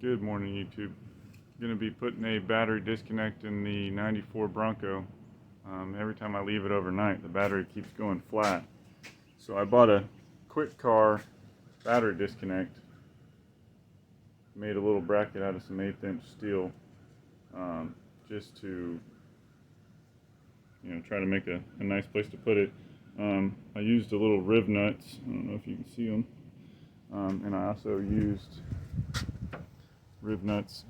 Good morning, YouTube. Going to be putting a battery disconnect in the 94 Bronco. Every time I leave it overnight, the battery keeps going flat. So I bought a quick car battery disconnect. Made a little bracket out of some 1/8" steel, just to try to make a nice place to put it. I used a little riv nuts. I don't know if you can see them. And I also used riv nuts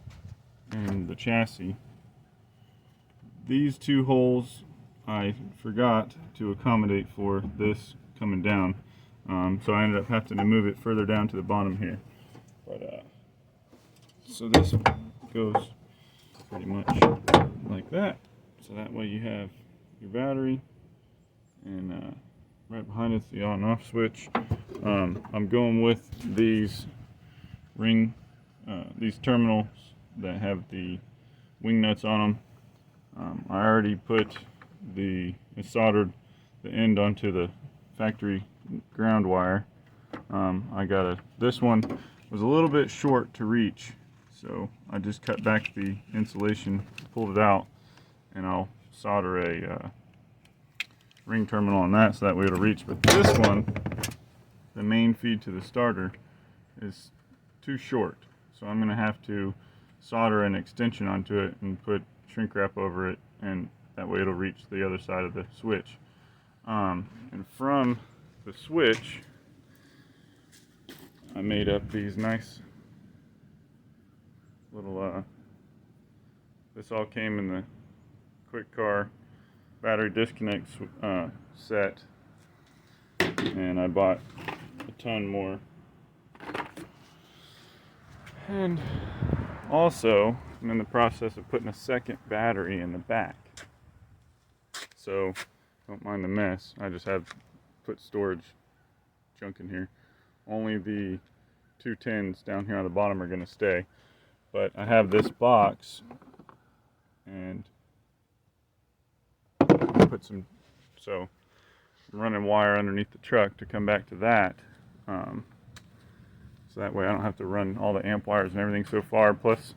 in the chassis. These two holes I forgot to accommodate for this coming down, so I ended up having to move it further down to the bottom here. But so this goes pretty much like that. So that way you have your battery, and right behind it's the on and off switch. I'm going with these these terminals that have the wing nuts on them. I already soldered the end onto the factory ground wire. This one was a little bit short to reach, so I just cut back the insulation, pulled it out, and I'll solder a ring terminal on that so that way it'll reach. But this one, the main feed to the starter, is too short, so I'm going to have to solder an extension onto it and put shrink wrap over it, and that way it'll reach the other side of the switch. And from the switch, I made up these nice little, this all came in the quick car battery disconnect set, and I bought a ton more. And also, I'm in the process of putting a second battery in the back. So, don't mind the mess. I just have put storage junk in here. Only the 210s down here on the bottom are going to stay. But I have this box, and so I'm running wire underneath the truck to come back to that. So that way I don't have to run all the amp wires and everything so far. Plus,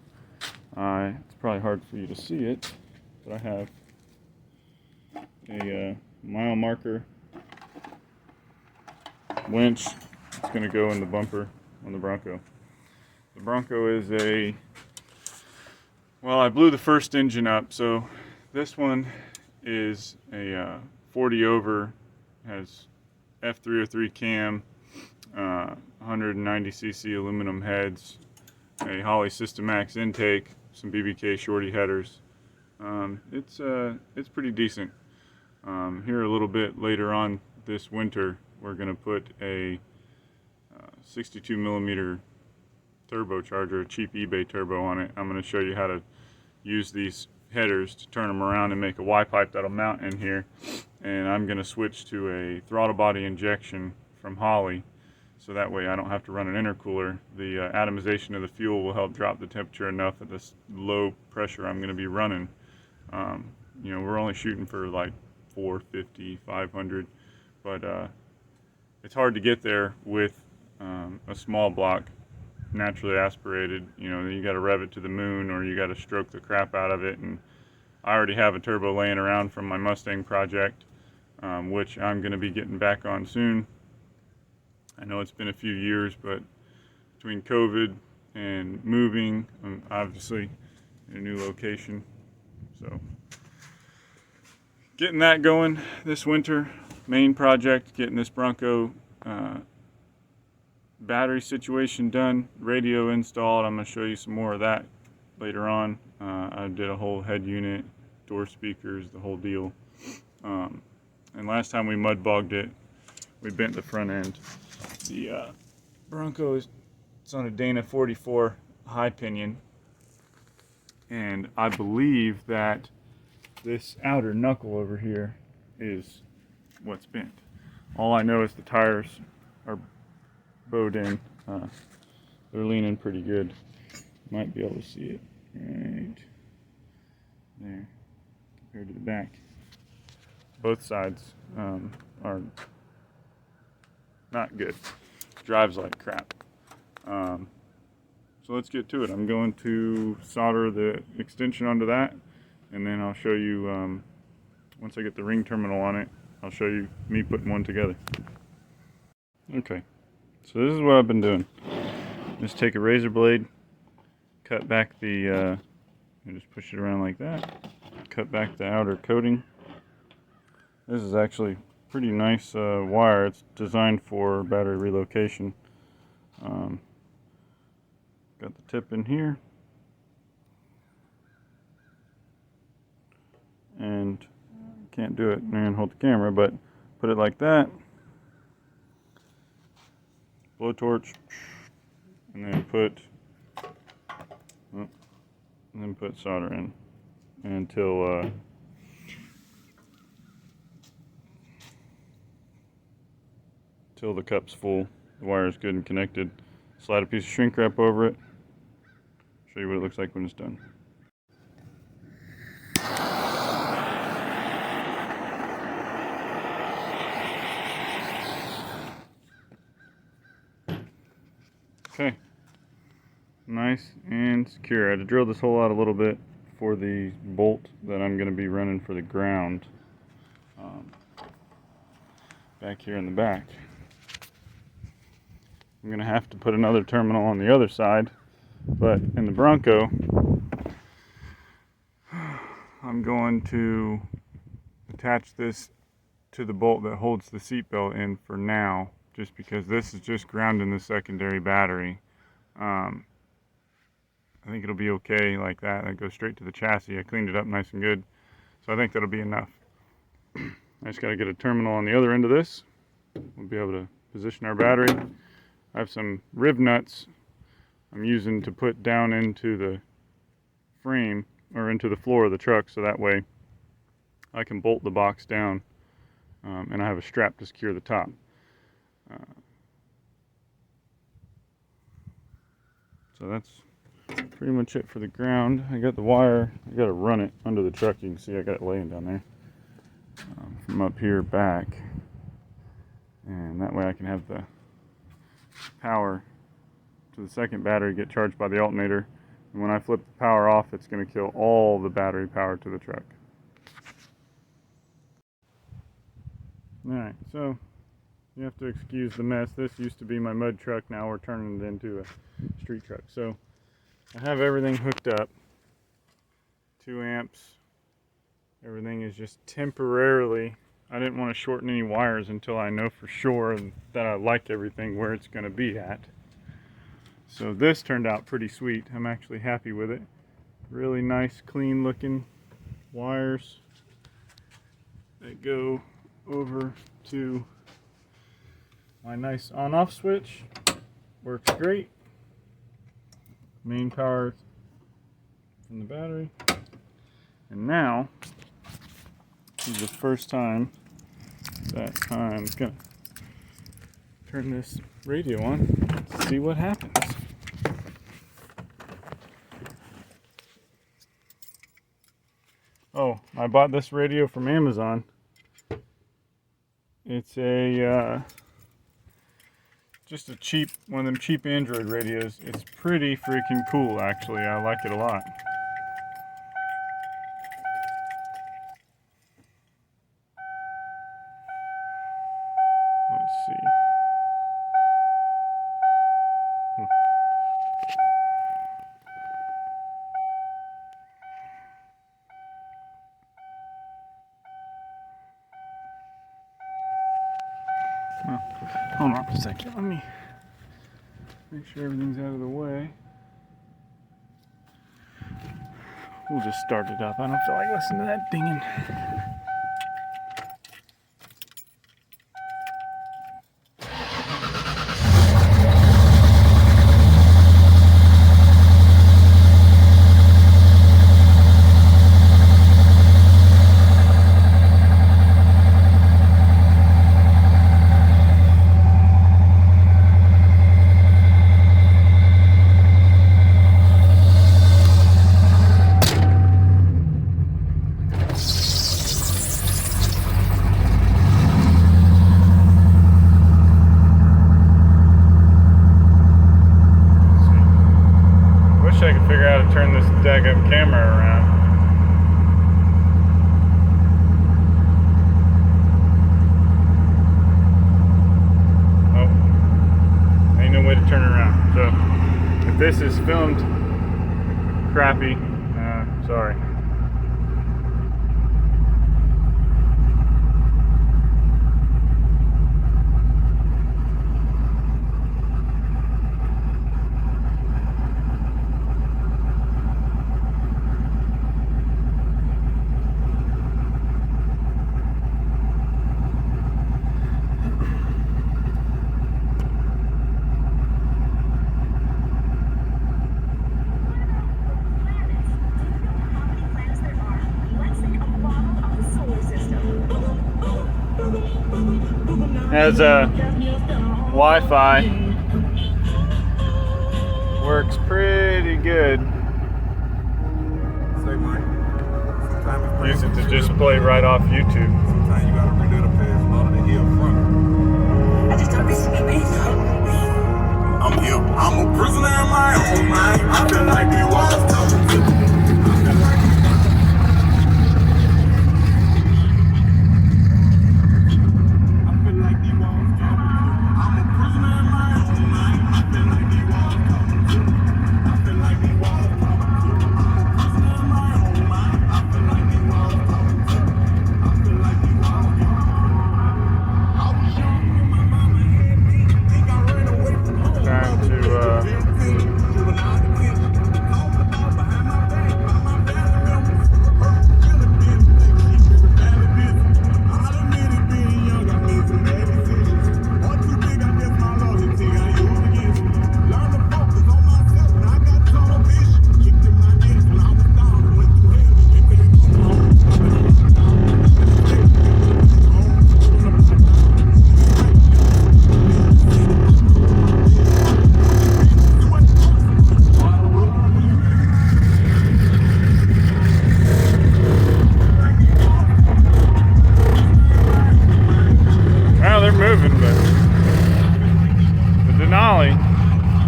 it's probably hard for you to see it, but I have a mile marker winch. It's going to go in the bumper on the Bronco. The Bronco is I blew the first engine up, so this one is a 40 over, has F303 cam, 190cc aluminum heads, a Holley System Max intake, some BBK shorty headers. It's pretty decent. Here a little bit later on this winter, we're going to put a 62 millimeter turbocharger, a cheap eBay turbo on it. I'm going to show you how to use these headers to turn them around and make a Y-pipe that'll mount in here. And I'm going to switch to a throttle body injection from Holley, so that way I don't have to run an intercooler. The atomization of the fuel will help drop the temperature enough at this low pressure I'm going to be running. We're only shooting for like 450, 500, but it's hard to get there with a small block naturally aspirated. You got to rev it to the moon, or you got to stroke the crap out of it. And I already have a turbo laying around from my Mustang project, which I'm going to be getting back on soon. I know it's been a few years, but between COVID and moving, I'm obviously in a new location, so getting that going this winter. Main project, getting this Bronco battery situation done, radio installed. I'm going to show you some more of that later on. I did a whole head unit, door speakers, the whole deal. And last time we mud bogged it, we bent the front end. The Bronco it's on a Dana 44 high pinion, and I believe that this outer knuckle over here is what's bent. All I know is the tires are bowed in. They're leaning pretty good. Might be able to see it right there compared to the back. Both sides are not good. Drives like crap. So let's get to it. I'm going to solder the extension onto that, and then I'll show you, once I get the ring terminal on it, I'll show you me putting one together. Okay, so this is what I've been doing. Just take a razor blade, cut back the, and just push it around like that, cut back the outer coating. This is actually pretty nice wire. It's designed for battery relocation. Got the tip in here, and can't do it and hold the camera, but put it like that, blowtorch, and then put solder in until the cup's full, the wire is good and connected. Slide a piece of shrink wrap over it. Show you what it looks like when it's done. Okay, nice and secure. I had to drill this hole out a little bit for the bolt that I'm going to be running for the ground back here in the back. I'm going to have to put another terminal on the other side, but in the Bronco, I'm going to attach this to the bolt that holds the seatbelt in for now, just because this is just grounding the secondary battery. I think it'll be okay like that. That goes straight to the chassis. I cleaned it up nice and good, so I think that'll be enough. I just got to get a terminal on the other end of this. We'll be able to position our battery. I have some riv nuts I'm using to put down into the frame or into the floor of the truck, so that way I can bolt the box down, and I have a strap to secure the top. So that's pretty much it for the ground. I got the wire, I got to run it under the truck. You can see I got it laying down there from up here back, and that way I can have the power to the second battery get charged by the alternator, and when I flip the power off, it's going to kill all the battery power to the truck. Alright, so you have to excuse the mess. This used to be my mud truck, now we're turning it into a street truck. So I have everything hooked up, 2 amps, everything is just temporarily, I didn't want to shorten any wires until I know for sure that I like everything where it's going to be at. So this turned out pretty sweet. I'm actually happy with it. Really nice, clean looking wires that go over to my nice on-off switch. Works great. Main power from the battery. And now this is the first time that I'm gonna turn this radio on to see what happens. Oh, I bought this radio from Amazon. It's a just a cheap, one of them cheap Android radios. It's pretty freaking cool, actually. I like it a lot. Let's see. Hold on a second. Let me make sure everything's out of the way. We'll just start it up. I don't feel like listening to that dinging. wish I could figure out how to turn this daggum camera around. Oh, ain't no way to turn it around. So if this is filmed crappy, sorry. Has a Wi-Fi, works pretty good. Use it to just play right off YouTube. Sometimes you gotta redo the past lot of the hill front. I just don't I'm here. I'm a prisoner in my own mind. I feel like you was talking to me.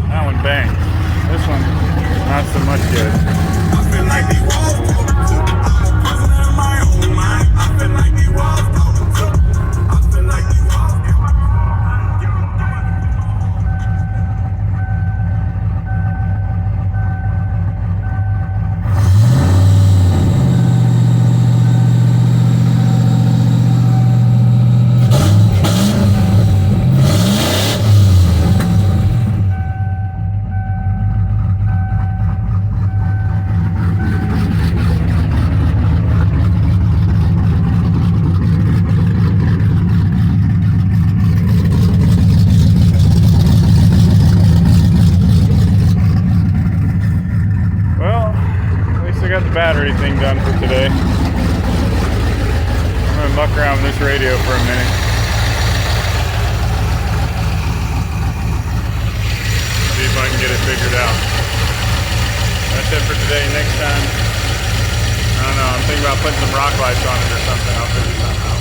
That one bang. This one, not so much good. I feel like they was talking to. I'm a prisoner in my own mind. I feel like they was talking to. I feel like they was. I got the battery thing done for today. I'm gonna muck around with this radio for a minute. See if I can get it figured out. That's it for today. Next time, I don't know, I'm thinking about putting some rock lights on it or something. I'll figure something out.